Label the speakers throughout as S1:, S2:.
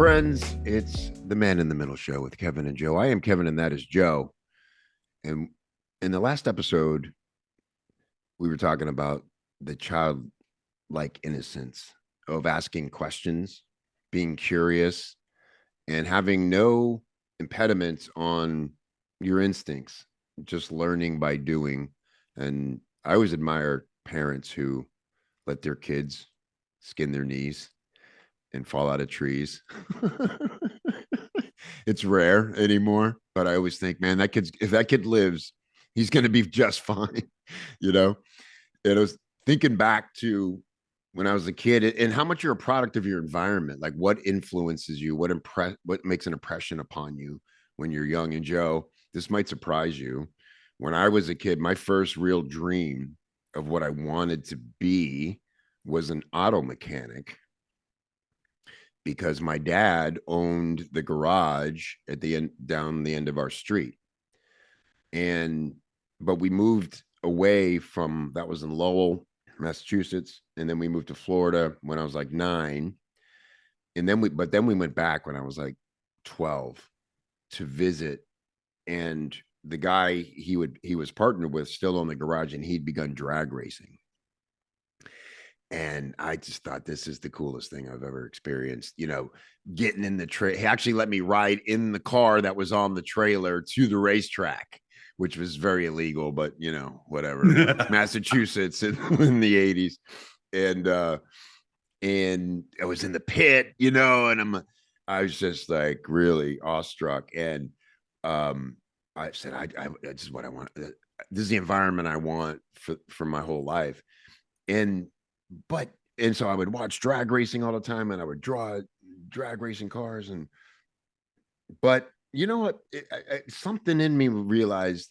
S1: friends. It's the Man in the Middle show with Kevin and Joe. I am Kevin, and that is Joe. And in the last episode, we were talking about the childlike innocence of asking questions, being curious, and having no impediments on your instincts, just learning by doing. And I always admire parents who let their kids skin their knees and fall out of trees. It's rare anymore, but I always think, man, if that kid lives, he's going to be just fine, you know? And I was thinking back to when I was a kid and how much you're a product of your environment, like what influences you, what makes an impression upon you when you're young. And Joe, this might surprise you. When I was a kid, my first real dream of what I wanted to be was an auto mechanic, because my dad owned the garage at the end, down the end of our street. And but we moved away from that, was in Lowell, Massachusetts, and then we moved to Florida when I was like 9. And then we went back when I was like 12 to visit. And the guy he was partnered with still owned the garage, and he'd begun drag racing. And I just thought, this is the coolest thing I've ever experienced. Getting in the he actually let me ride in the car that was on the trailer to the racetrack, which was very illegal, but whatever. Massachusetts in the 80s. And I was in the pit, and I was just like really awestruck. And I said, I this is what I want. This is the environment I want for my whole life. And so I would watch drag racing all the time, and I would draw drag racing cars. But you know what? Something in me realized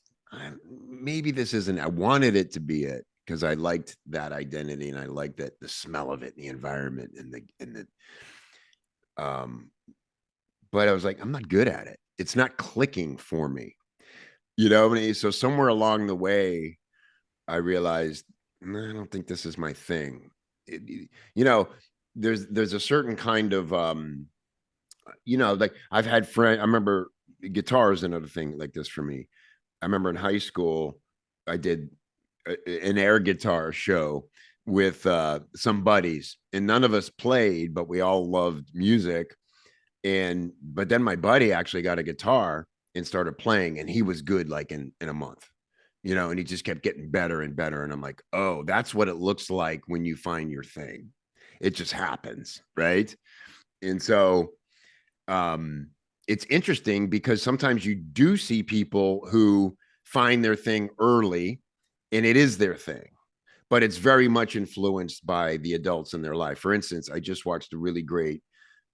S1: maybe this isn't. I wanted it to be it because I liked that identity, and I liked that the smell of it, and the environment, and the. But I was like, I'm not good at it. It's not clicking for me. So somewhere along the way, I realized, I don't think this is my thing. There's a certain kind of like I've had friends. I remember guitar is another thing like this for me. I remember in high school, I did an air guitar show with some buddies, and none of us played, but we all loved music. But then my buddy actually got a guitar and started playing, and he was good like in a month. And he just kept getting better and better. And I'm like, oh, that's what it looks like when you find your thing. It just happens, right? And so it's interesting because sometimes you do see people who find their thing early, and it is their thing, but it's very much influenced by the adults in their life. For instance, I just watched a really great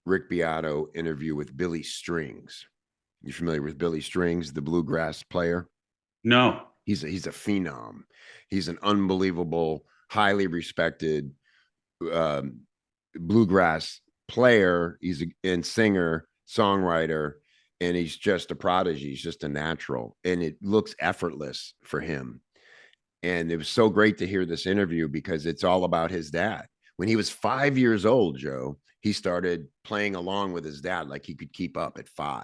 S1: Rick Beato interview with Billy Strings. You familiar with Billy Strings, the bluegrass player?
S2: No.
S1: He's a phenom. He's an unbelievable, highly respected bluegrass player. He's a singer, songwriter, and he's just a prodigy. He's just a natural, and it looks effortless for him. And it was so great to hear this interview because it's all about his dad. When he was 5 years old, Joe, he started playing along with his dad like he could keep up at 5.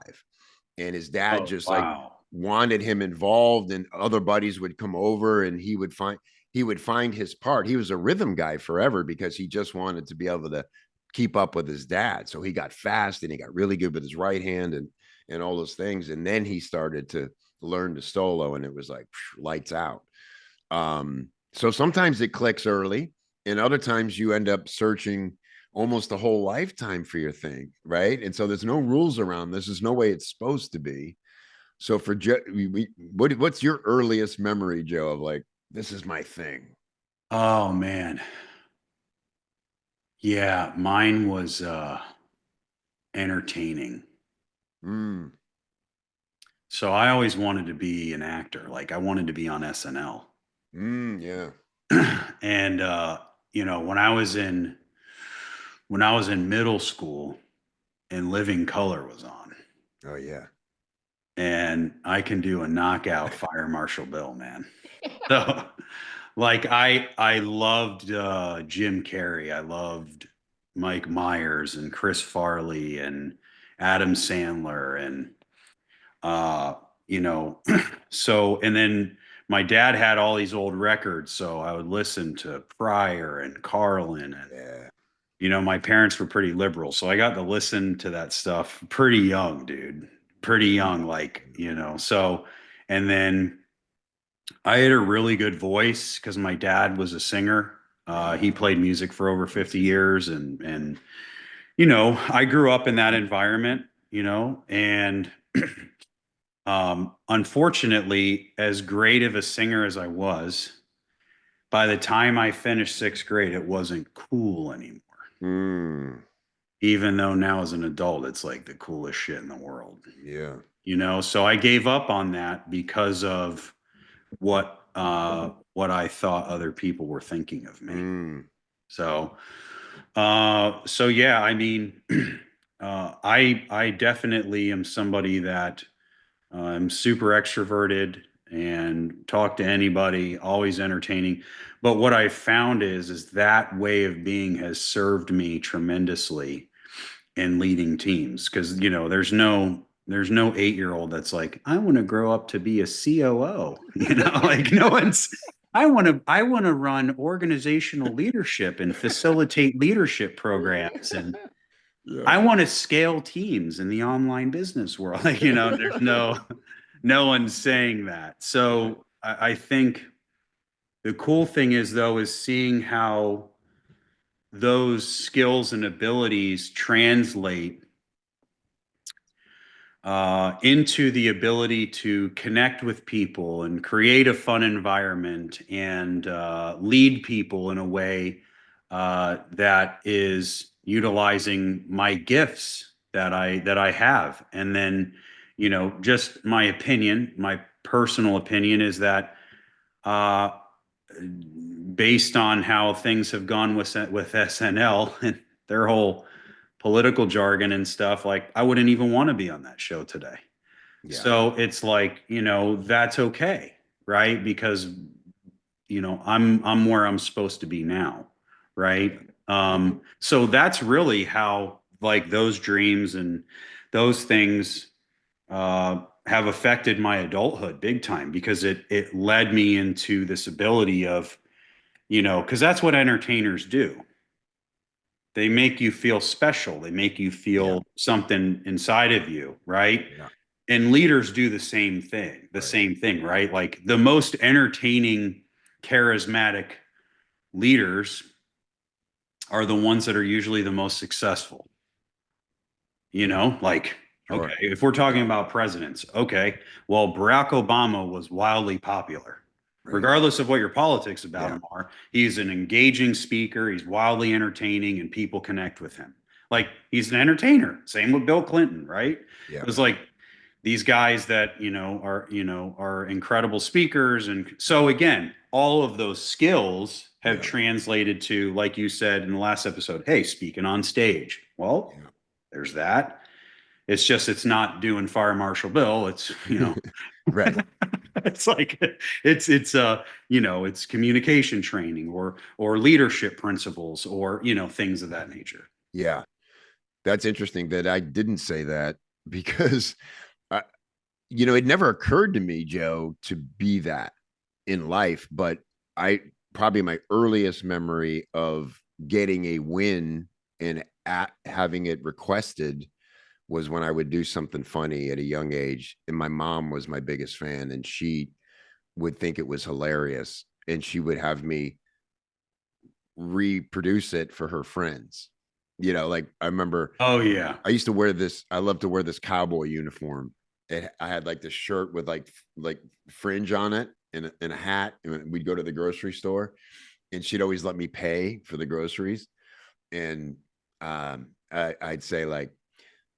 S1: And his dad just like wanted him involved, and other buddies would come over, and he would find his part. He was a rhythm guy forever because he just wanted to be able to keep up with his dad. So he got fast, and he got really good with his right hand and all those things. And then he started to learn to solo, and it was like lights out. So sometimes it clicks early, and other times you end up searching almost a whole lifetime for your thing, right? And so there's no rules around this. There's no way it's supposed to be. So for Joe, what's your earliest memory, Joe, of like, this is my thing?
S2: Oh man. Yeah, mine was entertaining.
S1: Mm.
S2: So I always wanted to be an actor. Like I wanted to be on SNL.
S1: Yeah.
S2: And when I was in middle school and Living Color was on.
S1: Oh yeah.
S2: And I can do a knockout Fire Marshal Bill, man. So like I loved Jim Carrey. I loved Mike Myers and Chris Farley and Adam Sandler and uh, you know, so and then my dad had all these old records, so I would listen to Pryor and Carlin and
S1: Yeah.
S2: my parents were pretty liberal, so I got to listen to that stuff pretty young, dude. Pretty young, like, so and then I had a really good voice because my dad was a singer. He played music for over 50 years and I grew up in that environment, and unfortunately, as great of a singer as I was, by the time I finished sixth grade, it wasn't cool anymore.
S1: Mm,
S2: Even though now as an adult, it's like the coolest shit in the world,
S1: yeah.
S2: So I gave up on that because of what I thought other people were thinking of me.
S1: Mm,
S2: So so yeah, I mean, I definitely am somebody that I'm super extroverted and talk to anybody, always entertaining. But what I found is that way of being has served me tremendously in leading teams because there's no 8-year-old that's like, I want to grow up to be a COO. Like no one's. I want to run organizational leadership and facilitate leadership programs, and
S1: yeah.
S2: I want to scale teams in the online business world. Like, there's no one's saying that. So I think the cool thing is though is seeing how those skills and abilities translate into the ability to connect with people and create a fun environment and lead people in a way that is utilizing my gifts that I have. And then, just my opinion, my personal opinion is that uh, based on how things have gone with SNL and their whole political jargon and stuff, like I wouldn't even want to be on that show today.
S1: Yeah.
S2: So it's like, that's okay, right? Because I'm where I'm supposed to be now, right? So that's really how like those dreams and those things have affected my adulthood big time because it led me into this ability of, because that's what entertainers do. They make you feel special. They make you
S1: Yeah.
S2: feel something inside of you, right?
S1: Yeah.
S2: And leaders do the same thing, right? Like the most entertaining, charismatic leaders are the ones that are usually the most successful. Like, okay,
S1: Sure.
S2: if we're talking about presidents, okay, well, Barack Obama was wildly popular.
S1: Right.
S2: Regardless of what your politics about
S1: Yeah.
S2: him are, he's an engaging speaker, he's wildly entertaining, and people connect with him. Like, he's an entertainer. Same with Bill Clinton, right?
S1: Yeah.
S2: It was like these guys that are incredible speakers, and so again, all of those skills have
S1: Yeah.
S2: translated to, like you said in the last episode, hey, speaking on stage. Well,
S1: Yeah.
S2: there's that. It's not doing Fire Marshal Bill. It's
S1: Right.
S2: it's like it's communication training or leadership principles or things of that nature.
S1: Yeah. That's interesting that I didn't say that because I, it never occurred to me, Joe, to be that in life. But I probably my earliest memory of getting a win and having it requested was when I would do something funny at a young age. And my mom was my biggest fan, and she would think it was hilarious. And she would have me reproduce it for her friends. Like I remember
S2: Oh yeah.
S1: I used to wear this. I love to wear this cowboy uniform. I had like this shirt with like fringe on it and a hat. And we'd go to the grocery store, and she'd always let me pay for the groceries. And I'd say like,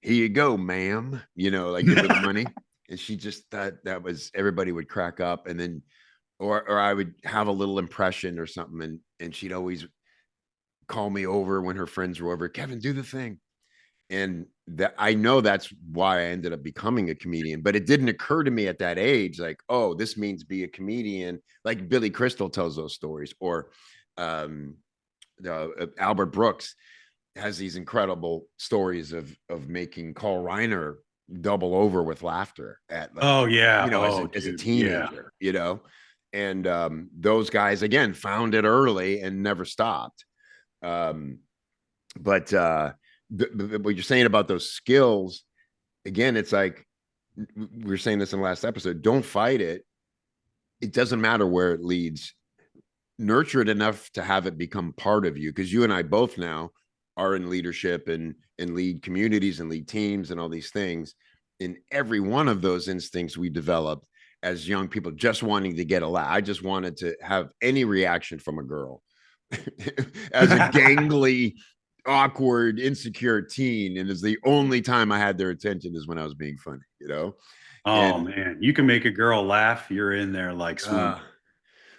S1: "Here you go, ma'am." Like give her the money, and she just thought that was everybody would crack up, and then or I would have a little impression or something, and she'd always call me over when her friends were over. Kevin, do the thing. And that I know that's why I ended up becoming a comedian, but it didn't occur to me at that age, like, oh, this means be a comedian. Like Billy Crystal tells those stories, or um, Albert Brooks has these incredible stories of making Carl Reiner double over with laughter at, like,
S2: Oh yeah.
S1: as
S2: Oh
S1: a
S2: dude. Yeah.
S1: teenager, and those guys again found it early and never stopped. Um, but what you're saying about those skills, again, it's like we were saying this in the last episode. Don't fight it. It doesn't matter where it leads. Nurture it enough to have it become part of you, because you and I both now are in leadership and lead communities and lead teams and all these things. In every one of those instincts we developed as young people, just wanting to get a laugh. I just wanted to have any reaction from a girl as a gangly, awkward, insecure teen, and it's the only time I had their attention is when I was being funny.
S2: Oh
S1: And
S2: man, you can make a girl laugh. You're in there like swim.
S1: uh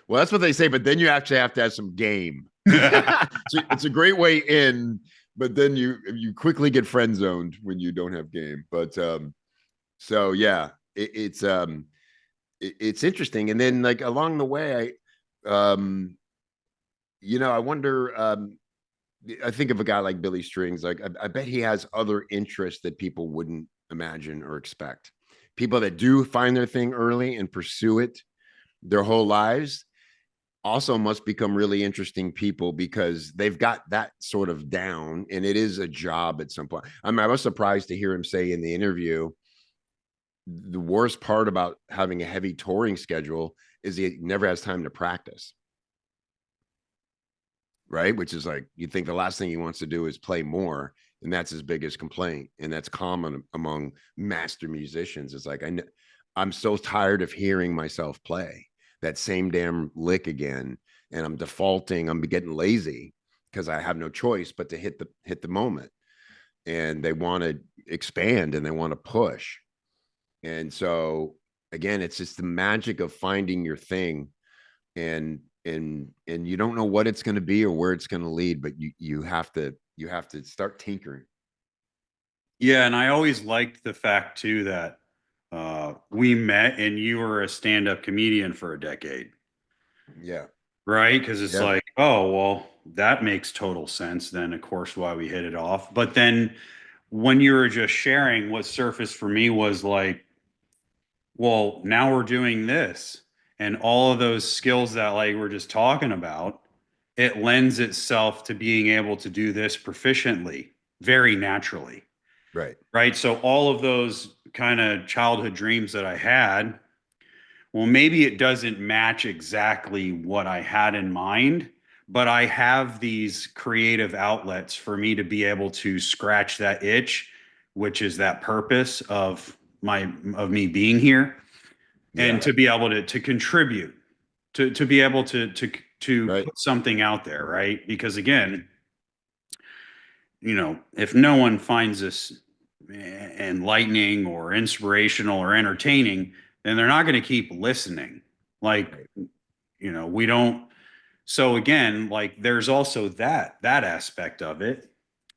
S1: well, that's what they say, but then you actually have to have some game. So it's a great way in, but then you quickly get friend zoned when you don't have game. But so yeah, it's interesting. And then, like, along the way, I wonder. I think of a guy like Billy Strings. Like, I bet he has other interests that people wouldn't imagine or expect. People that do find their thing early and pursue it their whole lives also must become really interesting people, because they've got that sort of down, and it is a job at some point. I mean, I was surprised to hear him say in the interview the worst part about having a heavy touring schedule is he never has time to practice. Right, which is like, you think the last thing he wants to do is play more, and that's his biggest complaint, and that's common among master musicians. It's like, I'm so tired of hearing myself play that same damn lick again, and I'm defaulting, I'm getting lazy because I have no choice but to hit the moment. And they want to expand and they want to push. And so again, it's just the magic of finding your thing, and you don't know what it's going to be or where it's going to lead, but you have to start tinkering.
S2: Yeah, and I always liked the fact too that we met and you were a stand-up comedian for a decade,
S1: Yeah.
S2: right? Because it's
S1: Yeah.
S2: like, oh, well, that makes total sense. Then, of course, why we hit it off. But then when you were just sharing, what surfaced for me was like, well, now we're doing this. And all of those skills that like we're just talking about, it lends itself to being able to do this proficiently, very naturally.
S1: Right.
S2: Right. So all of those kind of childhood dreams that I had, well, maybe it doesn't match exactly what I had in mind, but I have these creative outlets for me to be able to scratch that itch, which is that purpose of me being here, and
S1: Yeah.
S2: to be able to contribute, to be able to
S1: Right.
S2: put something out there, right? Because again, if no one finds this enlightening or inspirational or entertaining, then they're not going to keep listening. Like,
S1: Right.
S2: we don't. So again, like there's also that aspect of it.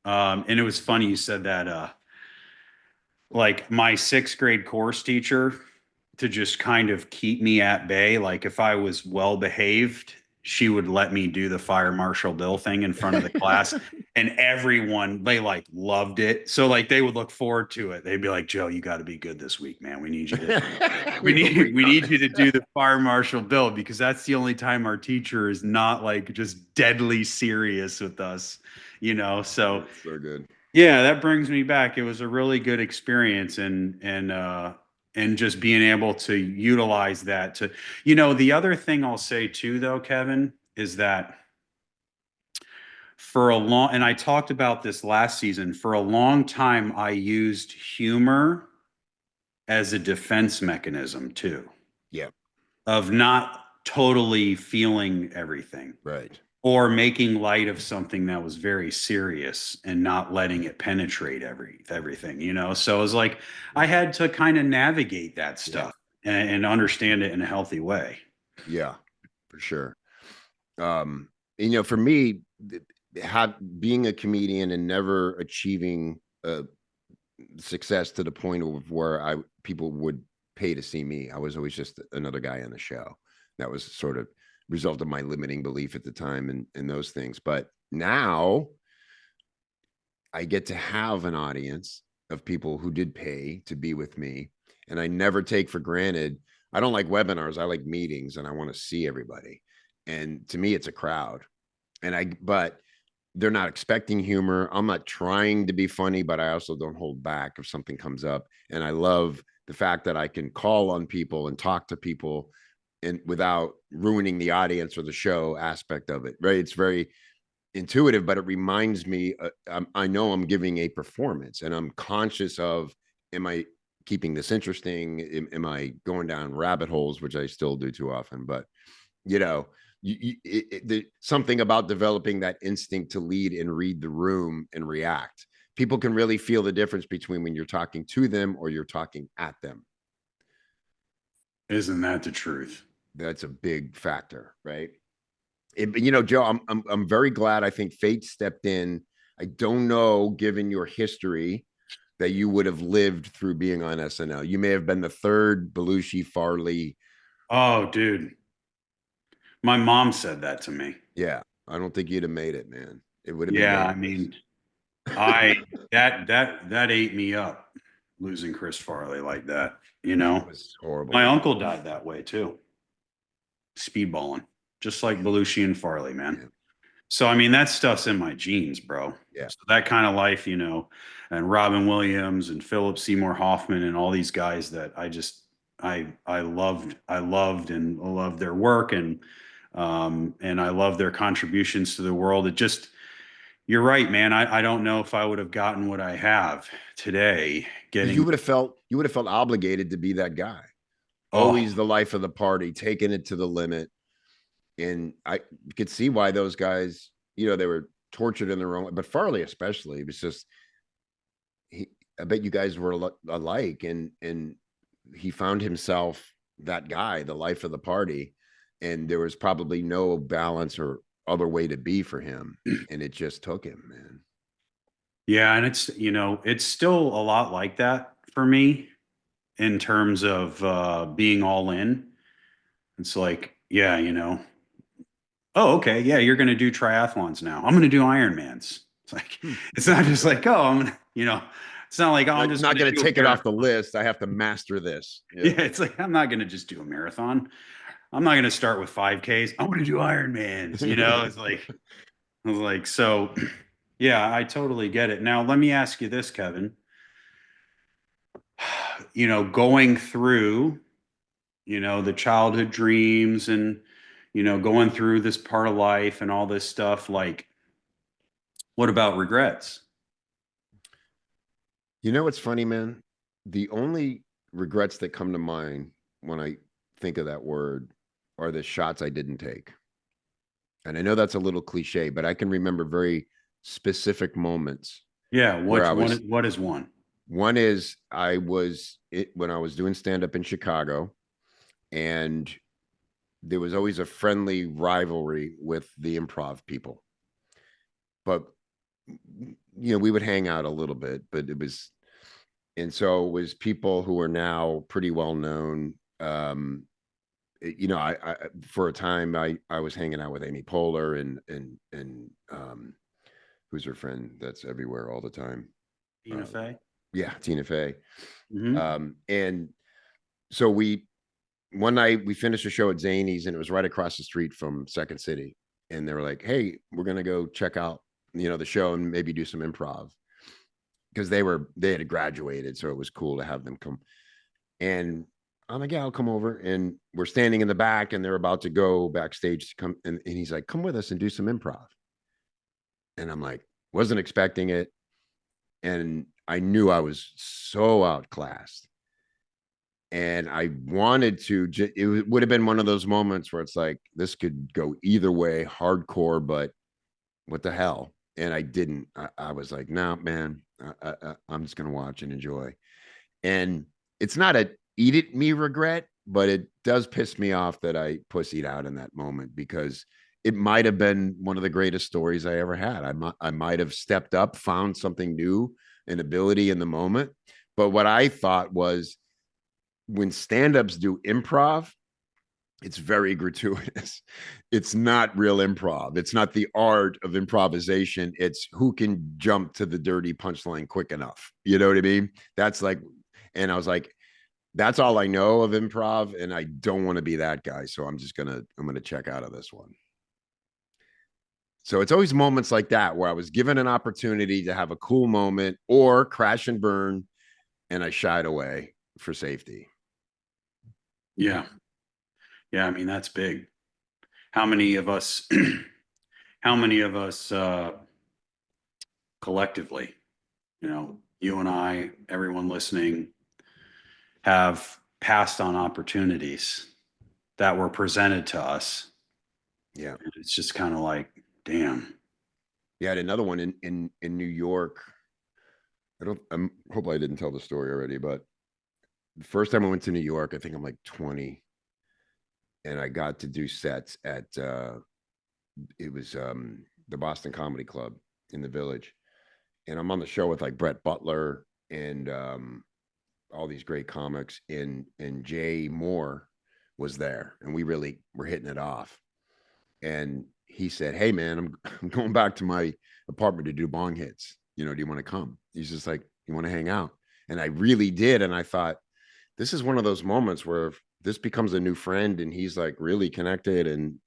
S2: And it was funny you said that. Like my sixth grade course teacher, to just kind of keep me at bay. Like if I was well behaved, she would let me do the fire marshal bill thing in front of the class. And everyone, they like loved it. So like they would look forward to it. They'd be like, Joe, you got to be good this week, man. We need you to we
S1: Hope
S2: need we need you to do the fire marshal bill, because that's the only time our teacher is not like just deadly serious with us, So
S1: That's so good.
S2: yeah, that brings me back. It was a really good experience, and just being able to utilize that to, the other thing I'll say too though, Kevin, is that for a long, and I talked about this last season, for a long time I used humor as a defense mechanism too,
S1: Yeah.
S2: of not totally feeling everything,
S1: Right.
S2: or making light of something that was very serious and not letting it penetrate everything, so it was like I
S1: Yeah.
S2: had to kind of navigate that
S1: Yeah.
S2: stuff and understand it in a healthy way.
S1: Yeah. For sure. For me, being a comedian and never achieving success to the point of where people would pay to see me. I was always just another guy on the show. That was sort of result of my limiting belief at the time and those things. But now I get to have an audience of people who did pay to be with me. And I never take for granted. I don't like webinars. I like meetings and I want to see everybody. And to me, it's a crowd. But they're not expecting humor. I'm not trying to be funny, but I also don't hold back if something comes up. And I love the fact that I can call on people and talk to people and without ruining the audience or the show aspect of it. Right. It's very intuitive, but it reminds me, I know I'm giving a performance and I'm conscious of, am I keeping this interesting? Am I going down rabbit holes, which I still do too often, but you know, something about developing that instinct to lead and read the room and react. People can really feel the difference between when you're talking to them or you're talking at them.
S2: Isn't that the truth?
S1: That's a big factor, right? Joe, I'm very glad. I think fate stepped in. I don't know, given your history, that you would have lived through being on SNL. You may have been the third Belushi Farley.
S2: Oh, dude. My mom said that to me.
S1: Yeah, I don't think you'd have made it, man. It would have been
S2: Yeah, I
S1: dangerous.
S2: mean, I that ate me up losing Chris Farley like that, you
S1: Yeah, it
S2: know.
S1: was horrible.
S2: My uncle died that way too, speedballing, just like Belushi and Farley, man.
S1: Yeah,
S2: So I mean, that stuff's in my genes, bro.
S1: yeah.
S2: So that kind of life, and Robin Williams and Philip Seymour Hoffman and all these guys that I loved and loved their work and I love their contributions to the world. It just You're right, man. I don't know if I would have gotten what I have today.
S1: Because
S2: Getting
S1: you would have felt obligated to be that guy.
S2: oh
S1: Always the life of the party, taking it to the limit. And I could see why those guys, they were tortured in their own way. But Farley especially, it was just he. I bet you guys were alike, and he found himself that guy, the life of the party, and there was probably no balance or other way to be for him, and it just took him, man.
S2: yeah, and it's still a lot like that for me in terms of being all in. It's like, yeah, oh, okay, yeah, you're going to do triathlons now. I'm going to do Ironmans. It's like,
S1: Hmm.
S2: it's not just like, oh, it's not like, oh, I'm just
S1: Not
S2: going to
S1: going to
S2: do a
S1: take it off the
S2: marathon.
S1: list. I have to master this. Yeah.
S2: Yeah, it's like, I'm not going to just do a marathon. I'm not going to start with 5Ks. I want to do Ironmans. It's like, I was like, so yeah, I totally get it. Now, let me ask you this, Kevin. Going through, the childhood dreams and, going through this part of life and all this stuff, like, what about regrets?
S1: What's funny, man? The only regrets that come to mind when I think of that word are the shots I didn't take. And I know that's a little cliche, but I can remember very specific moments
S2: Yeah,
S1: where I was.
S2: what is one?
S1: One is when I was doing stand up in Chicago, and there was always a friendly rivalry with the improv people. But we would hang out a little bit, but and so it was people who are now pretty well known. I for a time I was hanging out with Amy Poehler and who's her friend that's everywhere all the time.
S2: Tina Fey?
S1: Yeah, Tina Fey.
S2: Hmm.
S1: And so one night we finished a show at Zany's and it was right across the street from Second City. And they were like, "Hey, we're gonna go check out, the show and maybe do some improv." Because they had graduated, so it was cool to have them come. And I'm like, "Yeah, I'll come over." And we're standing in the back and they're about to go backstage to come. And he's like, "Come with us and do some improv." And I'm like, wasn't expecting it. And I knew I was so outclassed. And I wanted to, it would have been one of those moments where it's like, this could go either way, hardcore, but what the hell? And I didn't. I was like, "No, man, I'm just going to watch and enjoy." And it's not a eat it me regret, but it does piss me off that I pussied out in that moment because it might have been one of the greatest stories I ever had. I might have stepped up, found something new, an ability in the moment. But what I thought was when stand-ups do improv, It's very gratuitous. It's not real improv. It's not the art of improvisation. It's who can jump to the dirty punchline quick enough. You know what I mean? That's like, and I was like, that's all I know of improv, and I don't want to be that guy. So I'm gonna check out of this one. So it's always moments like that where I was given an opportunity to have a cool moment or crash and burn, and I shied away for safety.
S2: Yeah. Yeah. I mean, that's big. How many of us, how many of us, collectively, you and I, everyone listening, have passed on opportunities that were presented to us.
S1: Yeah.
S2: And it's just kind of like, damn.
S1: Yeah, I had another one in New York. I hope I didn't tell the story already, but the first time I went to New York, I think I'm like 20, and I got to do sets at it was the Boston Comedy Club in the Village, and I'm on the show with like Brett Butler and all these great comics, and Jay Moore was there, and we really were hitting it off. And he said, "Hey man, I'm going back to my apartment to do bong hits. You know, do you want to come?" He's just like, "You want to hang out?" And I really did, and I thought, this is one of those moments where this becomes a new friend, and he's like really connected, and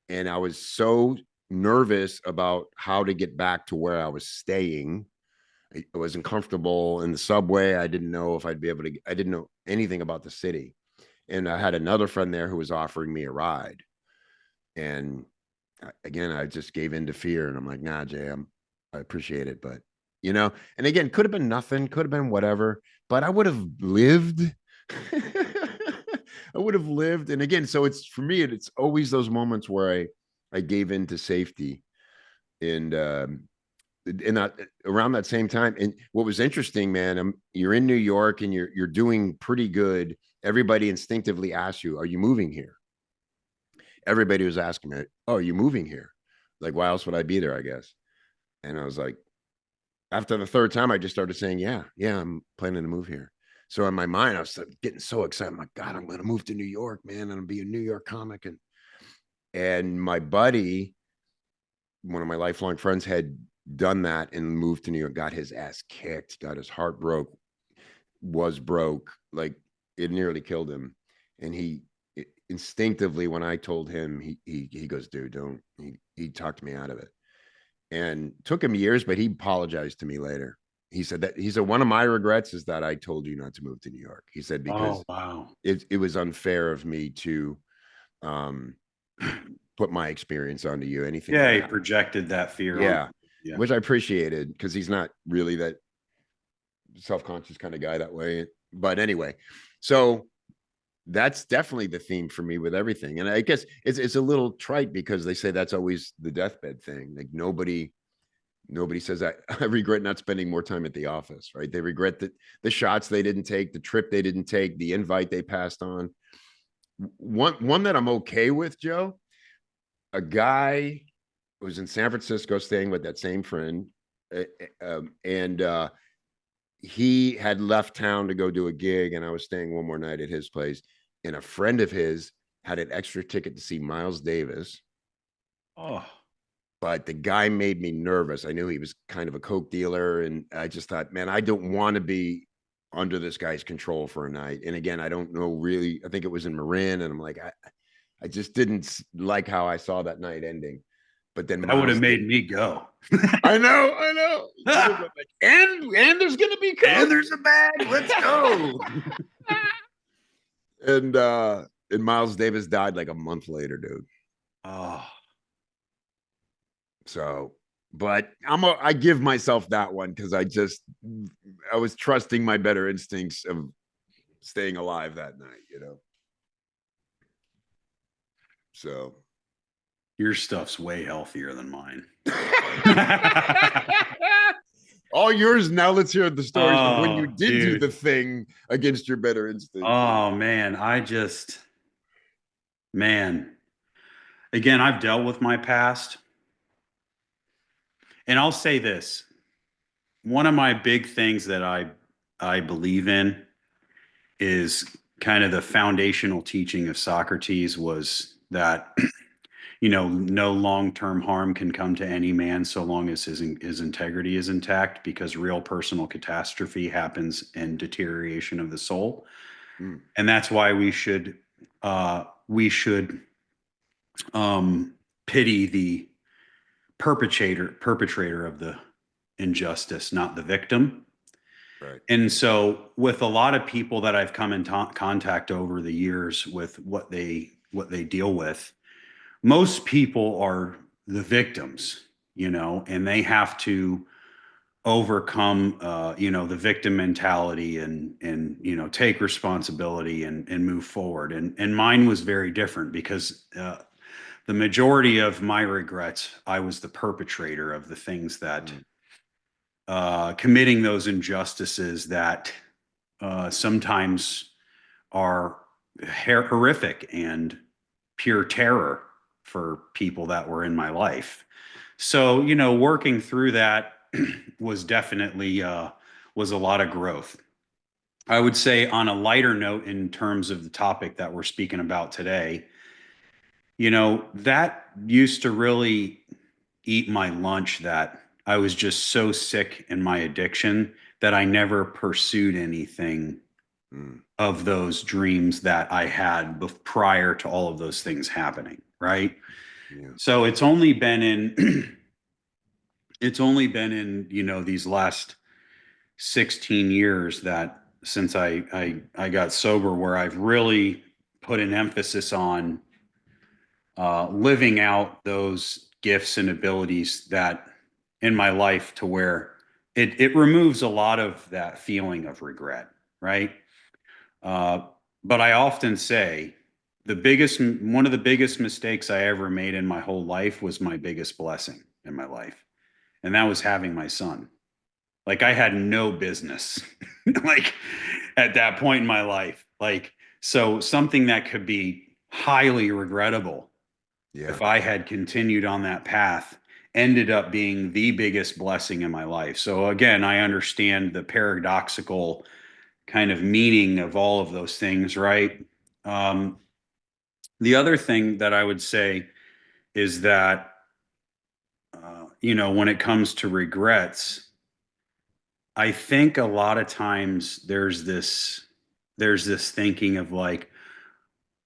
S1: and I was so nervous about how to get back to where I was staying. I wasn't comfortable in the subway. I didn't know if I'd be able to. I didn't know anything about the city, and I had another friend there who was offering me a ride, and again, I just gave in to fear, and I'm like, nah, Jay, I appreciate it, but and again, could have been nothing, could have been whatever, but I would have lived. I would have lived, and again, so it's for me, it's always those moments where I gave in to safety, and that around that same time. And what was interesting, man, you're in New York and you're doing pretty good. Everybody instinctively asks you, "Are you moving here?" Everybody was asking me, "Oh, are you moving here?" Like, why else would I be there? I guess. And I was like, after the third time, I just started saying, "Yeah, yeah, I'm planning to move here." So in my mind, I was getting so excited. I'm like, God, I'm going to move to New York, man. And I'll be a New York comic. And my buddy, one of my lifelong friends, had done that and moved to New York, got his ass kicked, got his heart broke, was broke, like it nearly killed him. And he instinctively, when I told him, he goes, "Dude, don't." He talked me out of it, and took him years, but he apologized to me later. He said one of my regrets is that I told you not to move to New York. He said
S2: Oh,
S1: because
S2: wow.
S1: it was unfair of me to um put my experience onto you. Anything
S2: Yeah,
S1: could
S2: he
S1: happen.
S2: projected that fear on.
S1: Yeah,
S2: Yeah.
S1: which I appreciated because he's not really that self-conscious kind of guy that way. But anyway, so that's definitely the theme for me with everything. And I guess it's a little trite because they say that's always the deathbed thing. Like nobody says that. I regret not spending more time at the office, right? They regret the shots they didn't take, the trip they didn't take, the invite they passed on. One that I'm okay with, Joe, a guy was in San Francisco staying with that same friend, and he had left town to go do a gig, and I was staying one more night at his place. And a friend of his had an extra ticket to see Miles Davis,
S2: Oh,
S1: but the guy made me nervous. I knew he was kind of a coke dealer, and I just thought, man, I don't want to be under this guy's control for a night. And again, I don't know really. I think it was in Marin, and I'm like, I just didn't like how I saw that night ending. But then
S2: that would have
S1: Miles
S2: made
S1: Davis,
S2: me go.
S1: I know. You would have been like, and there's gonna be
S2: And
S1: coke.
S2: there's a bag. Let's go.
S1: And Miles Davis died like a month later, dude.
S2: Oh,
S1: So, but I give myself that one because I was trusting my better instincts of staying alive that night. So
S2: your stuff's way healthier than mine.
S1: all yours. Now let's hear the stories of when you
S2: Oh,
S1: did do
S2: dude.
S1: the thing against your better instincts.
S2: Oh, man. Man. Again, I've dealt with my past. And I'll say this. One of my big things that I believe in is kind of the foundational teaching of Socrates was that no long-term harm can come to any man so long as his integrity is intact, because real personal catastrophe happens in deterioration of the soul.
S1: Mm,
S2: And that's why we should pity the perpetrator of the injustice, not the victim.
S1: right.
S2: And so with a lot of people that I've come in contact over the years with what they deal with, most people are the victims, and they have to overcome the victim mentality and take responsibility and move forward. And mine was very different because the majority of my regrets, I was the perpetrator of the things that
S1: Mm,
S2: committing those injustices that sometimes are horrific and pure terror for people that were in my life. So, working through that was definitely was a lot of growth. I would say on a lighter note, in terms of the topic that we're speaking about today, that used to really eat my lunch, that I was just so sick in my addiction that I never pursued anything
S1: mm,
S2: of those dreams that I had prior to all of those things happening, right?
S1: yeah.
S2: So it's only been in these last 16 years that since I got sober, where I've really put an emphasis on living out those gifts and abilities that in my life, to where it removes a lot of that feeling of regret, right? Uh, but I often say one of the biggest mistakes I ever made in my whole life was my biggest blessing in my life. And that was having my son. Like, I had no business, like, at that point in my life. Like, so something that could be highly regrettable
S1: Yeah.
S2: if I had continued on that path ended up being the biggest blessing in my life. So again, I understand the paradoxical kind of meaning of all of those things, right? Um, the other thing that I would say is that, when it comes to regrets, I think a lot of times there's this thinking of like,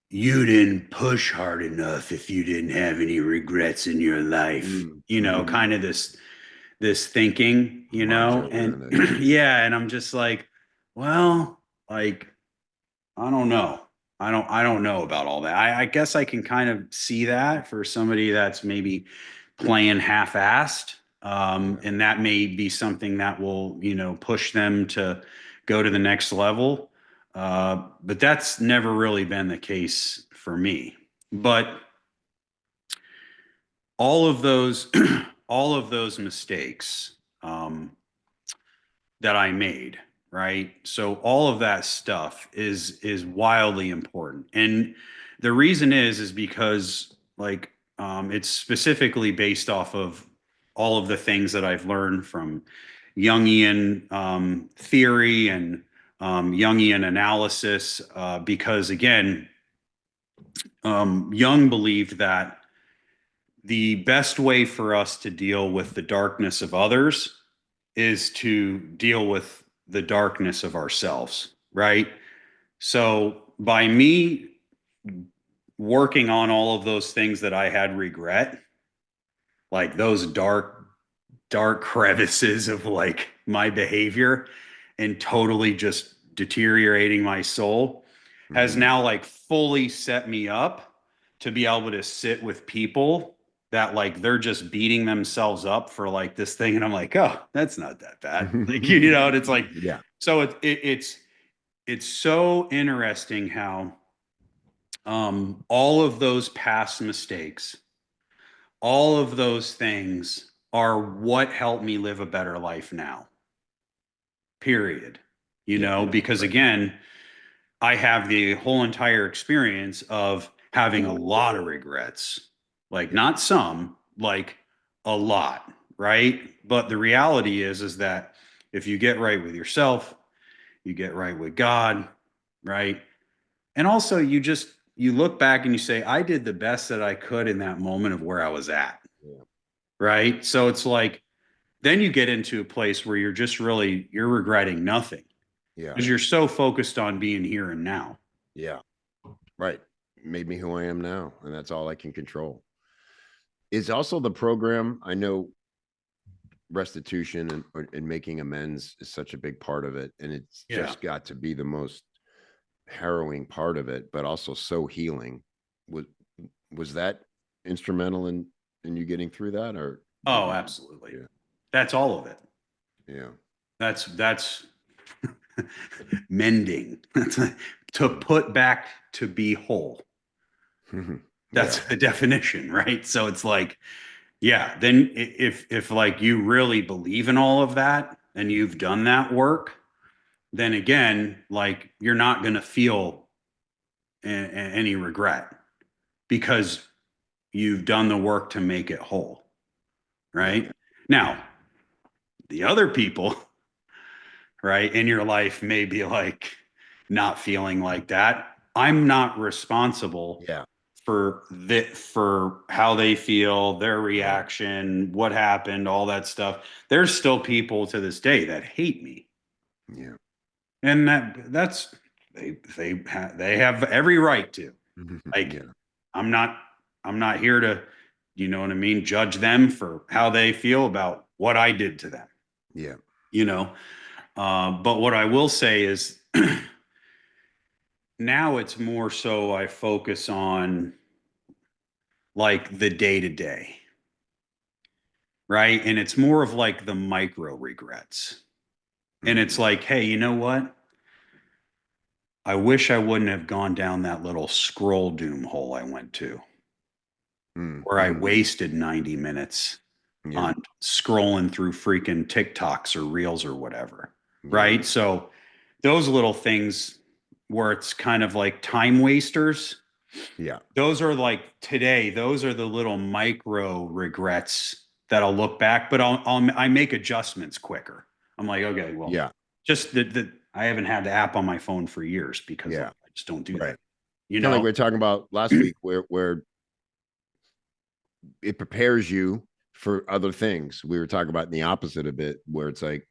S2: you didn't push hard enough if you didn't have any regrets in your life.
S1: Mm, mhm.
S2: Kind of this thinking,
S1: Mantra,
S2: and
S1: kind of. Yeah.
S2: yeah, and I'm just like, well, like, I don't know. I don't know about all that. I guess I can kind of see that for somebody that's maybe playing half-assed.
S1: Yeah.
S2: And that may be something that will, push them to go to the next level. But that's never really been the case for me. But all of those all of those mistakes, that I made, right? So all of that stuff is wildly important. And the reason is because, like, it's specifically based off of all of the things that I've learned from Jungian theory and Jungian analysis. Because again, Jung believed that the best way for us to deal with the darkness of others is to deal with the darkness of ourselves, right? So by me working on all of those things that I had regret, like those dark crevices of like my behavior, and totally just deteriorating my soul, has
S1: Hmm.
S2: now like fully set me up to be able to sit with people that, like, they're just beating themselves up for like this thing, and I'm like, oh, that's not that bad. Like, and it's like,
S1: Yeah.
S2: so it's so interesting how all of those past mistakes, all of those things are what helped me live a better life now, period.
S1: Yeah.
S2: Because
S1: Right.
S2: again, I have the whole entire experience of having a lot of regrets, like
S1: Yeah.
S2: not some, like a lot, right? But the reality is that if you get right with yourself, you get right with God, right? And also you look back and you say, I did the best that I could in that moment of where I was at.
S1: Yeah.
S2: Right. So it's like, then you get into a place where you're regretting nothing
S1: Yeah.
S2: because you're so focused on being here and now.
S1: Yeah. Right. Made me who I am now. And that's all I can control. Is also the program. I know restitution and making amends is such a big part of it. And it's
S2: Yeah.
S1: just got to be the most harrowing part of it, but also so healing. Was was that instrumental in you getting through that, or did
S2: Oh,
S1: you?
S2: absolutely.
S1: Yeah.
S2: That's all of it.
S1: Yeah.
S2: That's mending. To put back to be whole.
S1: Yeah.
S2: That's the definition, right? So it's like, yeah, then if like you really believe in all of that and you've done that work, then again, like you're not going to feel any regret because you've done the work to make it whole,
S1: Yeah.
S2: right? Now, the other people, right, in your life may be like not feeling like that. I'm not responsible
S1: Yeah.
S2: for how they feel, their
S1: Right.
S2: reaction, what happened, all that stuff. There's still people to this day that hate me,
S1: Yeah.
S2: and that's they have every right to. Like,
S1: Yeah.
S2: I'm not I'm not here to, you know what I mean, judge them for how they feel about what I did to them,
S1: Yeah.
S2: you know. But what I will say is now it's more so I focus on like the day to day, right? And it's more of like the micro regrets. And it's
S1: Mm.
S2: like, hey, you know what? I wish I wouldn't have gone down that little scroll doom hole I went to, where I
S1: Mm.
S2: wasted 90 minutes
S1: Yeah.
S2: on scrolling through freaking TikToks or reels or whatever.
S1: Yeah.
S2: Right. So those little things where it's kind of like time wasters,
S1: Yeah.
S2: those are like today, those are the little micro regrets that I'll look back, but I make adjustments quicker. I'm like, okay, well,
S1: Yeah.
S2: just that I haven't had the app on my phone for years because like
S1: Yeah.
S2: I just don't do
S1: Right.
S2: that. You
S1: Kind of like
S2: know?
S1: we were talking about last week, where it prepares you for other things. We were talking about the opposite a bit, where it's like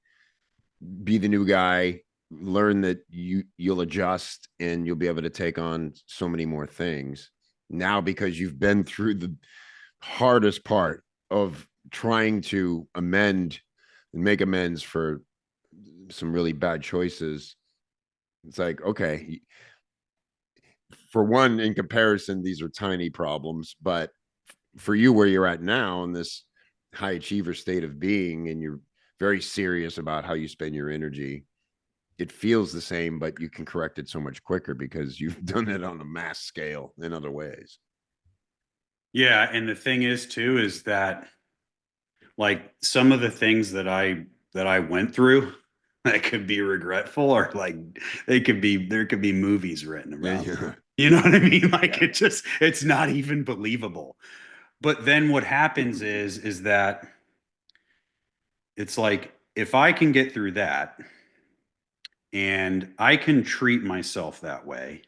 S1: be the new guy, learn that you'll adjust and you'll be able to take on so many more things now because you've been through the hardest part of trying to amend and make amends for some really bad choices. It's like, okay, for one, in comparison, these are tiny problems, but for you where you're at now in this high achiever state of being, and you're very serious about how you spend your energy, it feels the same, but you can correct it so much quicker because you've done it on a mass scale in other ways.
S2: Yeah. And the thing is too, is that like some of the things that I went through that could be regretful or like there could be movies written
S1: Yeah,
S2: about.
S1: yeah,
S2: You know what I mean? Like
S1: yeah,
S2: it's not even believable. But then what happens is that it's like if I can get through that and I can treat myself that way,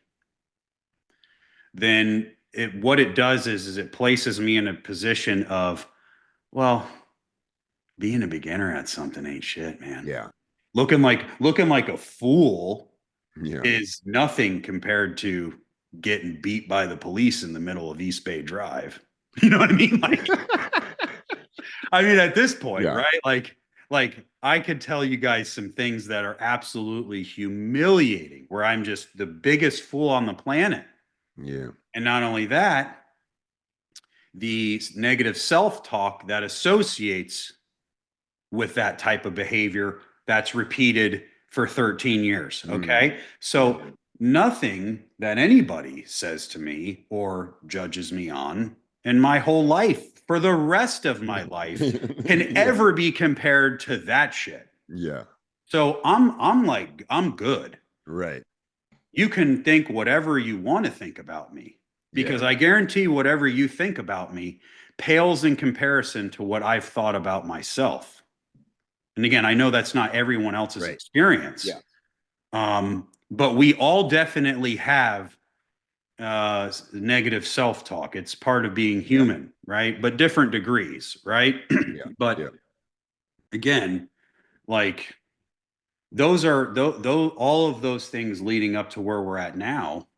S2: then what it does is it places me in a position of, well, being a beginner at something ain't shit, man.
S1: yeah,
S2: Looking like a fool
S1: yeah.
S2: is nothing compared to getting beat by the police in the middle of East Bay Drive. You know what I mean? Like, I mean, at this point,
S1: Yeah,
S2: right? Like I could tell you guys some things that are absolutely humiliating, where I'm just the biggest fool on the planet.
S1: yeah,
S2: And not only that, the negative self-talk that associates with that type of behavior that's repeated for 13 years.
S1: mm,
S2: Okay.
S1: yeah.
S2: So nothing that anybody says to me or judges me on in my whole life for the rest of my life can
S1: Yeah,
S2: ever be compared to that shit.
S1: yeah,
S2: So I'm like, I'm good.
S1: right,
S2: You can think whatever you want to think about me
S1: yeah,
S2: because I guarantee whatever you think about me pales in comparison to what I've thought about myself. And again, I know that's not everyone else's
S1: right,
S2: experience,
S1: yeah,
S2: but we all definitely have negative self-talk. It's part of being human, right? But different degrees, right?
S1: Yeah. Yeah.
S2: But again, like those are those all of those things leading up to where we're at now.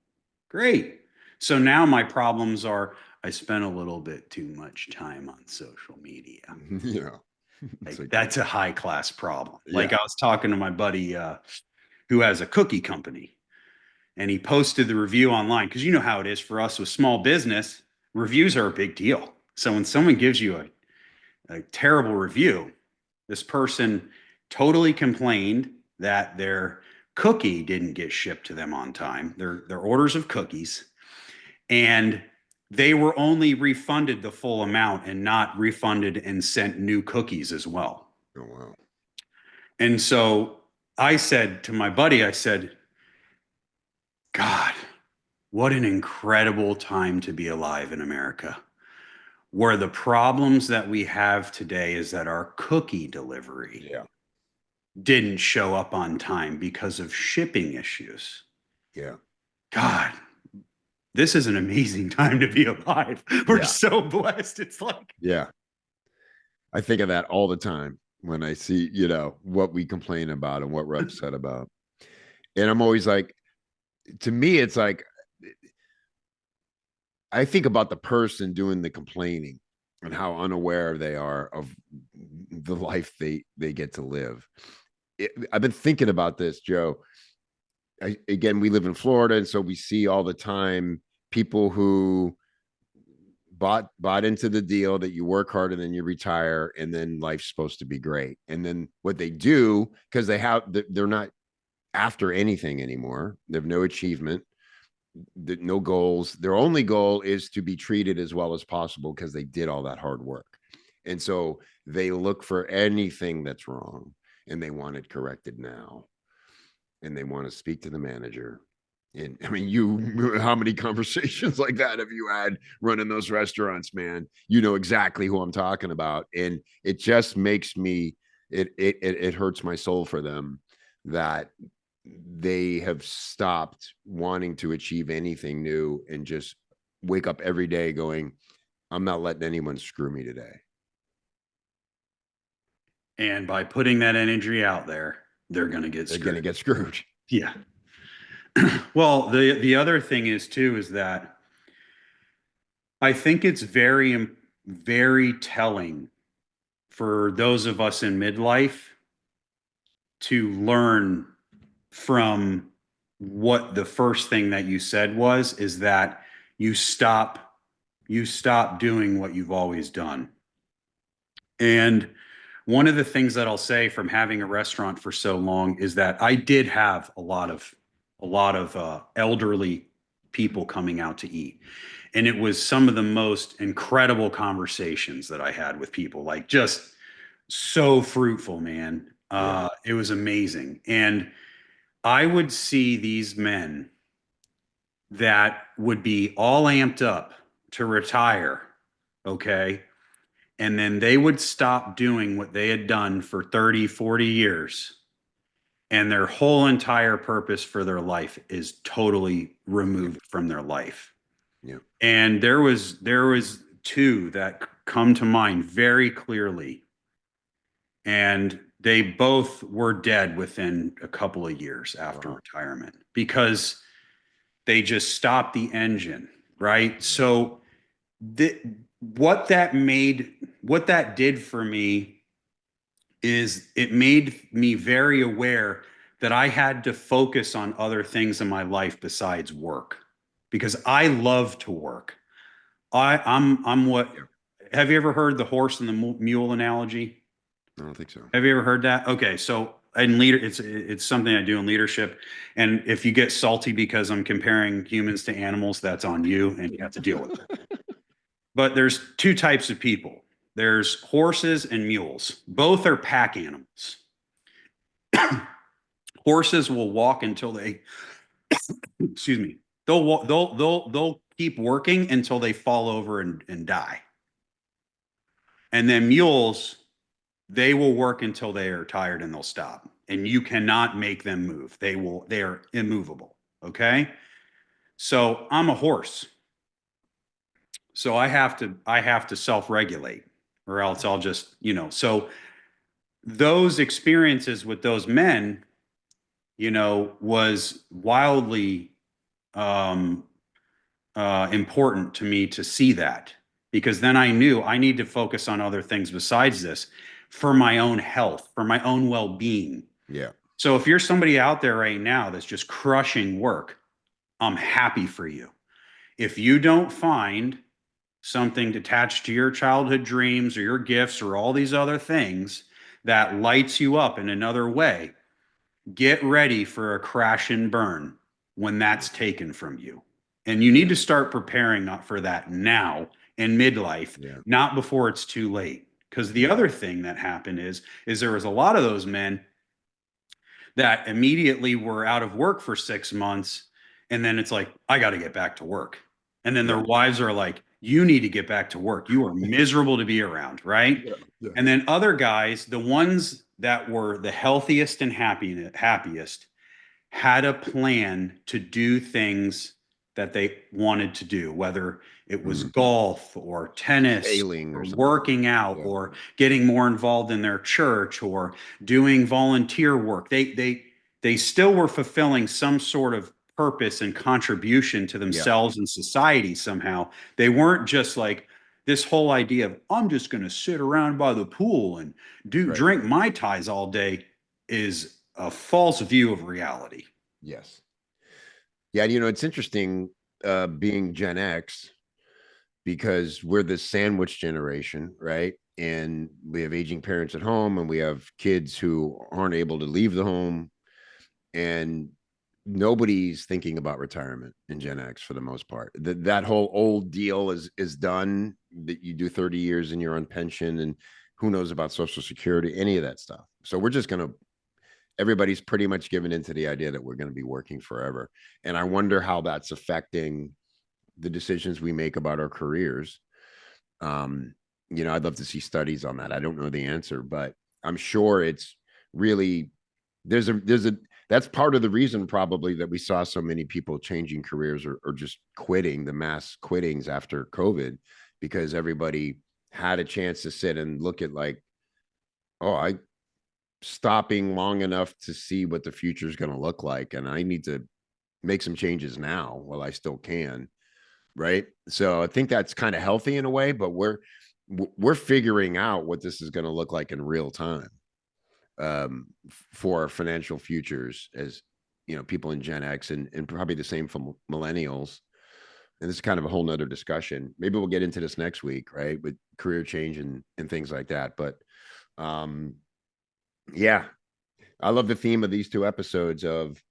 S2: Great. So now my problems are I spent a little bit too much time on social media.
S1: Yeah. It's
S2: Like
S1: like,
S2: that's a high class problem. Like
S1: yeah.
S2: I was talking to my buddy who has a cookie company, and he posted the review online because you know how it is for us with small business. Reviews are a big deal. So when someone gives you a terrible review, this person totally complained that their cookie didn't get shipped to them on time, their orders of cookies, and they were only refunded the full amount and not refunded and sent new cookies as well.
S1: Oh, wow.
S2: And so I said to my buddy, I said, God, what an incredible time to be alive in America, where the problems that we have today is that our cookie delivery
S1: Yeah.
S2: didn't show up on time because of shipping issues.
S1: Yeah.
S2: God, this is an amazing time to be alive. We're
S1: Yeah.
S2: so blessed. It's like,
S1: Yeah. I think of that all the time when I see, what we complain about and what we're upset about. And I'm always like, to me, it's like, I think about the person doing the complaining and how unaware they are of the life they get to live. I've been thinking about this, Joe. Again, we live in Florida, and so we see all the time people who bought into the deal that you work hard and then you retire, and then life's supposed to be great. And then what they do, because they're not after anything anymore. They have no achievement, no goals. Their only goal is to be treated as well as possible because they did all that hard work. And so they look for anything that's wrong and they want it corrected now. And they want to speak to the manager. And I mean, how many conversations like that have you had running those restaurants, man? You know exactly who I'm talking about. And it just makes me, it hurts my soul for them that they have stopped wanting to achieve anything new and just wake up every day going, I'm not letting anyone screw me today.
S2: and by putting that energy out there, they're going to get
S1: They're going to
S2: screwed.
S1: get screwed.
S2: Yeah. Well, the other thing is too is that I think it's very telling for those of us in midlife to learn from what the first thing that you said was is that you stop you stop doing what you've always done. And one of the things that I'll say from having a restaurant for so long is that I did have a lot of elderly people coming out to eat, and it was some of the most incredible conversations that I had with people, like just so fruitful, man.
S1: Yeah.
S2: It was amazing. And I would see these men that would be all amped up to retire, okay? And then they would stop doing what they had done for 30, 40 years. And their whole entire purpose for their life is totally
S1: Yeah.
S2: removed from their life.
S1: Yeah.
S2: And there was two that come to mind very clearly, and they both were dead within a couple of years after
S1: Wow.
S2: retirement because they just stopped the engine, right?
S1: Yeah.
S2: So th- what that did for me is it made me very aware that I had to focus on other things in my life besides work because I love to work. I'm what
S1: Yeah.
S2: have you ever heard the horse and the mule analogy?
S1: I don't think so.
S2: Have you ever heard that? Okay, so in leader, it's something I do in leadership. And if you get salty because I'm comparing humans to animals, that's on you, and you have to deal with it. But there's two types of people. There's horses and mules. Both are pack animals. Horses will walk until they, excuse me, they'll keep working until they fall over and die. And then mules, they will work until they are tired and they'll stop. And you cannot make them move. They are immovable. Okay. So I'm a horse. So I have to self-regulate or else I'll just, so those experiences with those men, was wildly um important to me to see that because then I knew I need to focus on other things besides this for my own health, for my own well-being.
S1: Yeah.
S2: So if you're somebody out there right now that's just crushing work, I'm happy for you. If you don't find something attached to your childhood dreams or your gifts or all these other things that lights you up in another way, get ready for a crash and burn when that's taken from you. And you need
S1: Yeah.
S2: to start preparing for that now in midlife,
S1: Yeah.
S2: not before it's too late. Because the
S1: Yeah.
S2: other thing that happened is there was a lot of those men that immediately were out of work for 6 months. And then it's like, I got to get back to work. And then their
S1: Yeah.
S2: wives are like, you need to get back to work. You are miserable to be around. Right.
S1: Yeah. Yeah.
S2: And then other guys, the ones that were the healthiest and happiest, had a plan to do things that they wanted to do, whether it was
S1: Mm.
S2: golf or tennis
S1: Sailing
S2: or
S1: or something.
S2: working out
S1: Yeah.
S2: or getting more involved in their church or doing volunteer work. They still were fulfilling some sort of purpose and contribution to
S1: Yeah.
S2: themselves and society somehow. They weren't just like this whole idea of I'm just going to sit around by the pool and do
S1: Right.
S2: drink mai tais all day is a false view of reality.
S1: Yes. Yeah. It's interesting being Gen X because we're the sandwich generation, right? And we have aging parents at home and we have kids who aren't able to leave the home. And nobody's thinking about retirement in Gen X for the most part. That whole old deal is done that you do 30 years and you're on pension and who knows about Social Security, any of that stuff. So we're just going to everybody's pretty much given into the idea that we're going to be working forever. And I wonder how that's affecting the decisions we make about our careers. Um, I'd love to see studies on that. I don't know the answer, but I'm sure it's really there's a that's part of the reason probably that we saw so many people changing careers or just quitting, the mass quittings after COVID, because everybody had a chance to sit and look at like, oh, I stopping long enough to see what the future is going to look like. And I need to make some changes now while I still can. Right. So I think that's kind of healthy in a way, but we're figuring out what this is going to look like in real time for our financial futures as people in Gen X and probably the same for millennials. And this is kind of a whole nother discussion. Maybe we'll get into this next week, right? With career change and things like that. But um, yeah, I love the theme of these two episodes of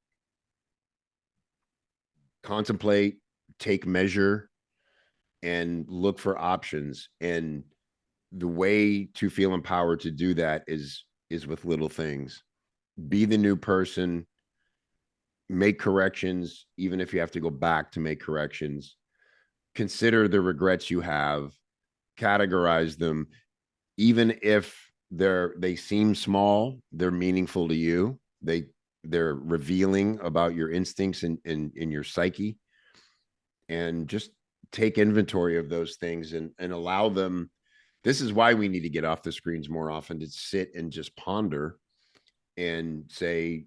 S1: contemplate, take measure, and look for options. And the way to feel empowered to do that is with little things. Be the new person, make corrections, even if you have to go back to make corrections. Consider the regrets you have, categorize them, even if they seem small, they're meaningful to you. They're revealing about your instincts and in your psyche. And just take inventory of those things and allow them. This is why we need to get off the screens more often, to sit and just ponder and say,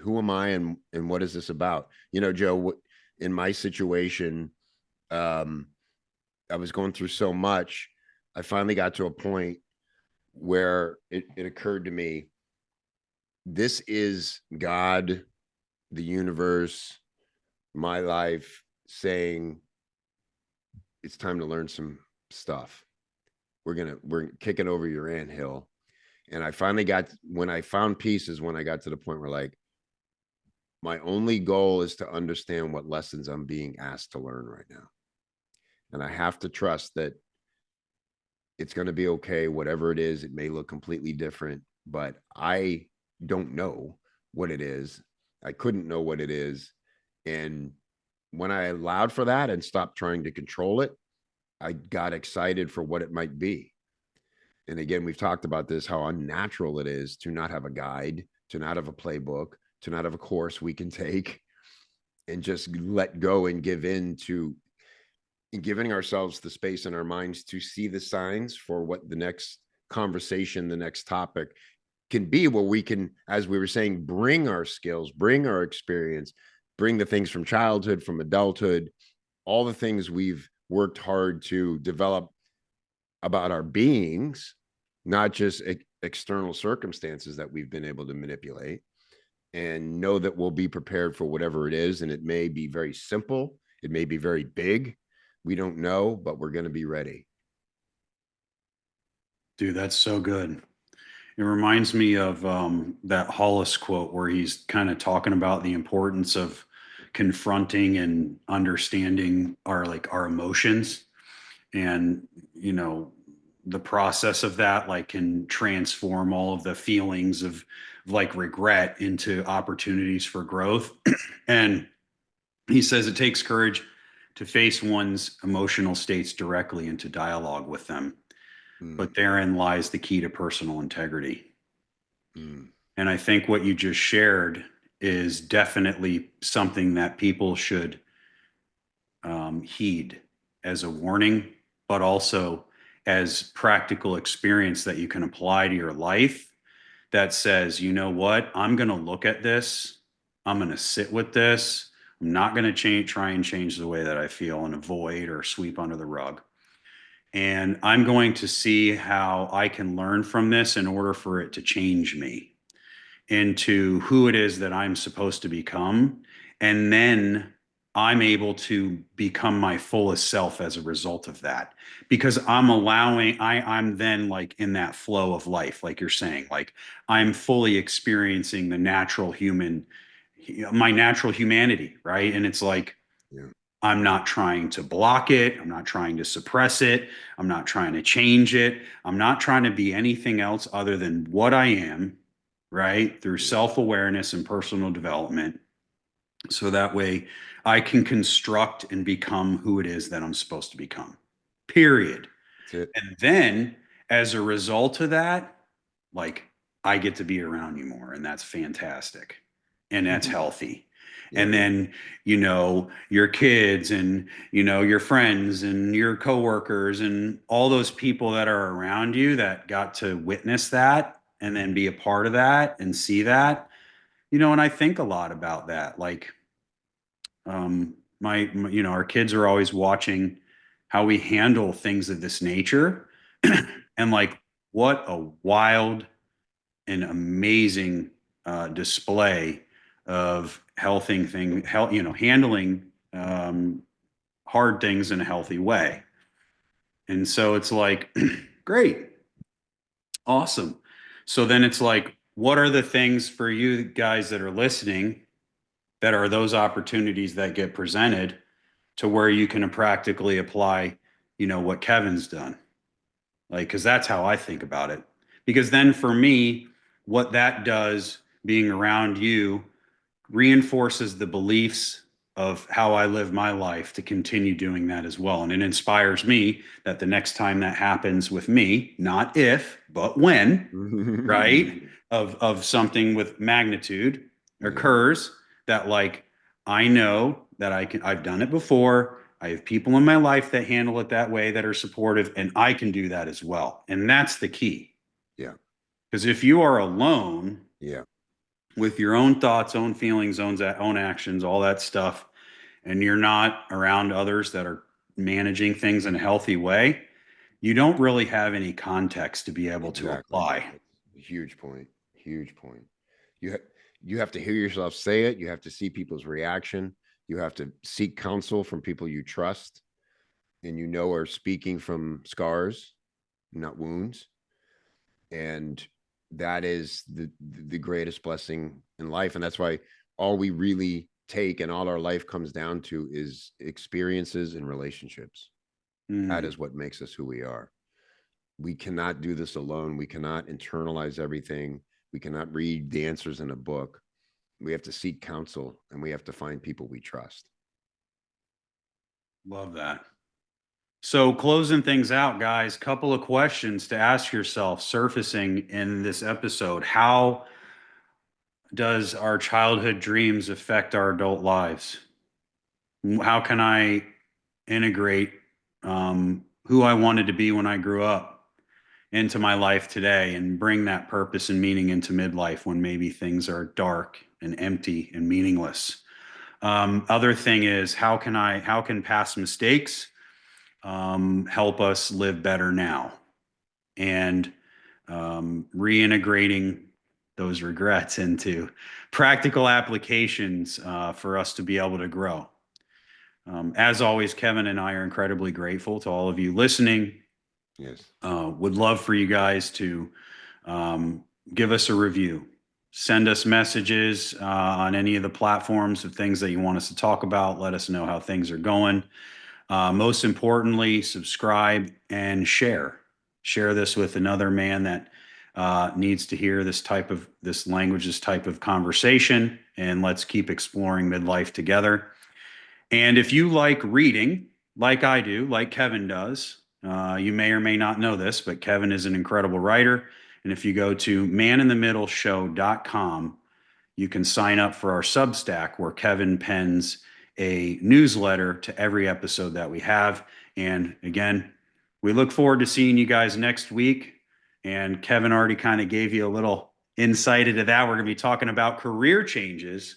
S1: who am I and what is this about? Joe, in my situation, um, I was going through so much. I finally got to a point where it occurred to me, this is God, the universe, my life saying it's time to learn some stuff. We're kicking over your anthill. And I finally when I found peace is when I got to the point where like, my only goal is to understand what lessons I'm being asked to learn right now. And I have to trust that it's going to be okay. Whatever it is, it may look completely different, but I don't know what it is. I couldn't know what it is. And when I allowed for that and stopped trying to control it, I got excited for what it might be. And again, we've talked about this, how unnatural it is to not have a guide, to not have a playbook, to not have a course we can take. and just let go and give in to giving ourselves the space in our minds to see the signs for what the next conversation, the next topic can be, where we can, as we were saying, bring our skills, bring our experience, bring the things from childhood, from adulthood, all the things we've worked hard to develop about our beings, not just external circumstances that we've been able to manipulate, and know that we'll be prepared for whatever it is. And it may be very simple, it may be very big. We don't know, but we're going to be ready.
S2: Dude, that's so good. It reminds me of that Hollis quote where he's kind of talking about the importance of confronting and understanding our emotions, and the process of that like can transform all of the feelings of like regret into opportunities for growth. And he says it takes courage to face one's emotional states directly into dialogue with them,
S1: Mm,
S2: but therein lies the key to personal integrity.
S1: mm,
S2: And I think what you just shared is definitely something that people should heed as a warning, but also as practical experience that you can apply to your life, that says, you know what, I'm going to look at this, I'm going to sit with this. I'm not going to try and change the way that I feel and avoid or sweep under the rug. And I'm going to see how I can learn from this in order for it to change me into who it is that I'm supposed to become. And then I'm able to become my fullest self as a result of that. Because I'm then like in that flow of life, like you're saying, like I'm fully experiencing my natural humanity, right? And it's like,
S1: yeah.
S2: I'm not trying to block it. I'm not trying to suppress it. I'm not trying to change it. I'm not trying to be anything else other than what I am, right? Through
S1: Yeah.
S2: self awareness and personal development. So that way I can construct and become who it is that I'm supposed to become, period.
S1: That's it.
S2: And then as a result of that, like I get to be around you more, and that's fantastic. And that's healthy.
S1: Yeah.
S2: And then, your kids and, your friends and your coworkers and all those people that are around you that got to witness that and then be a part of that and see that, and I think a lot about that. Like, our kids are always watching how we handle things of this nature. And like, what a wild and amazing display of handling hard things in a healthy way. And so it's like, great, awesome. So then it's like, what are the things for you guys that are listening that are those opportunities that get presented to where you can practically apply, what Kevin's done? Like, because that's how I think about it. Because then for me, what that does being around you reinforces the beliefs of how I live my life to continue doing that as well. And it inspires me that the next time that happens with me, not if, but when, right, of something with magnitude
S1: Yeah.
S2: occurs, that like I know that I've done it before. I have people in my life that handle it that way, that are supportive, and I can do that as well. And that's the key.
S1: Yeah.
S2: Because if you are alone
S1: Yeah.
S2: with your own thoughts, own feelings, own actions, all that stuff, and you're not around others that are managing things in a healthy way, you don't really have any context to be able to
S1: Exactly.
S2: apply.
S1: That's a huge point. Huge point. You have to hear yourself say it. You have to see people's reaction. You have to seek counsel from people you trust and are speaking from scars, not wounds. And that is the greatest blessing in life. And that's why all we really take and all our life comes down to is experiences and relationships. That
S2: Mm,
S1: is what makes us who we are. We cannot do this alone. We cannot internalize everything. We cannot read the answers in a book. We have to seek counsel and we have to find people we trust.
S2: love that. So, closing things out, guys, couple of questions to ask yourself surfacing in this episode. How does our childhood dreams affect our adult lives? How can I integrate who I wanted to be when I grew up into my life today and bring that purpose and meaning into midlife when maybe things are dark and empty and meaningless. Other thing is how can past mistakes help us live better now, and reintegrating those regrets into practical applications for us to be able to grow. As always, Kevin and I are incredibly grateful to all of you listening.
S1: Yes.
S2: Would love for you guys to um, give us a review. Send us messages on any of the platforms of things that you want us to talk about. Let us know how things are going. Most importantly, subscribe and share. Share this with another man that needs to hear this language, this type of conversation, and let's keep exploring midlife together. And if you like reading, like I do, like Kevin does, you may or may not know this, but Kevin is an incredible writer. And if you go to maninthemiddleshow.com, you can sign up for our Substack where Kevin pens a newsletter to every episode that we have. And again, we look forward to seeing you guys next week. And Kevin already kind of gave you a little insight into that. We're going to be talking about career changes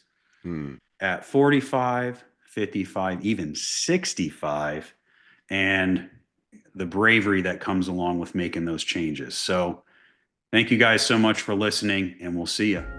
S2: at 45, 55, even 65, and the bravery that comes along with making those changes. So thank you guys so much for listening, and we'll see you.